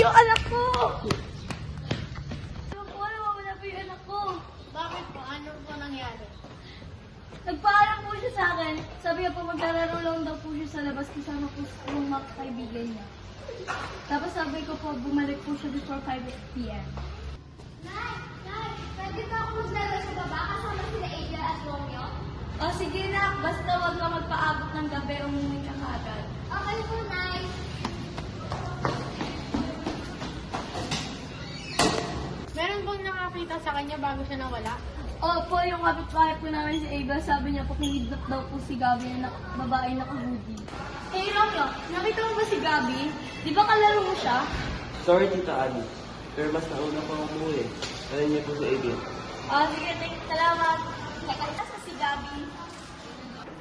yung anak ko! Ano po, nawawala po yung anak ko. Bakit po? Ano po nangyari? Nagpaalam po siya sa akin. Sabi niya po maglalaro lang daw po siya sa labas kasama po yung mga kaibigan niya. Tapos sabi ko po, bumalik po siya before 5 p.m. Nay, pwede ba ako maglaro sa baba kasama sila Angel at Romeo? O sige na, basta wag ka magpaabot ng gabi, umuwi ka kaagad. Okay po, Nay. Meron bang nakakita sa kanya bago siya nawala? Opo, yung kapitbahay po namin si Ava, sabi niya po kinidnap daw po si Gabi na babae na hoodie. Eh, Romeo, nakita mo ba si Gabi? Di ba kalaro mo siya? Sorry, Tita Abby. Pero mas nauna pa akong umuwi. Alam niya po si Adrian. Sige, salamat. Nakita sa si Gabi.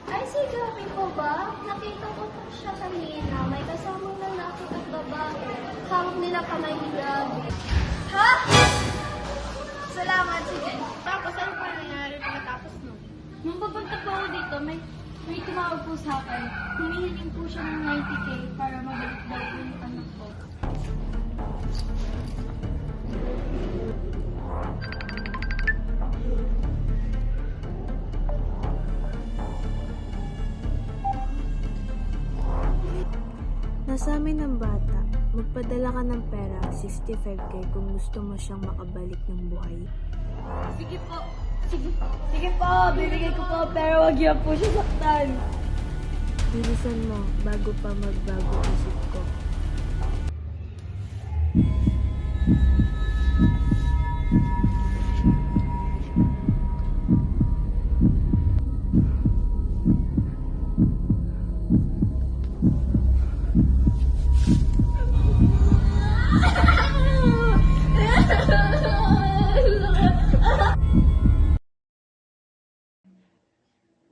Ay, si Gabi po ba? Nakita ko po siya kanina. May kasamang lalaki at babae. Hawak nila kamay ni Gabi. Ha? Salamat, sige. Tapos ano pa nangyari pagkatapos nun? Nung papunta po ako dito, may tumawag po sa akin. Humihiling po siya ng 90K para mabalik daw po yung anak ko. Nasabi ng bata, magpadala ka ng pera, 65K kung gusto mo siyang makabalik ng buhay. Sige po. Sige po, bibigay ko po, pero wag niyo po siya saktan. Bilisan mo bago pa magbago isip ko.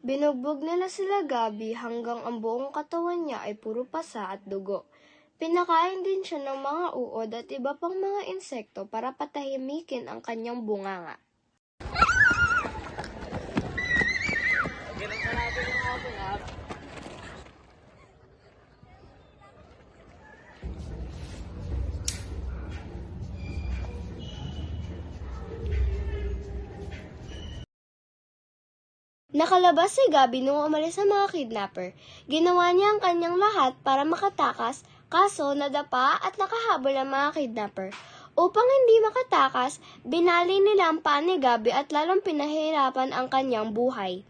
Binugbog nila sila Gabi hanggang ang buong katawan niya ay puro pasa at dugo. Pinakain din siya ng mga uod at iba pang mga insekto para patahimikin ang kanyang bunganga. Nakalabas si Gabi nung umalis ang mga kidnapper. Ginawa niya ang kanyang lahat para makatakas, kaso nadapa at nakahabol ang mga kidnapper. Upang hindi makatakas, binali nila ang paa ni Gabi at lalong pinahirapan ang kanyang buhay.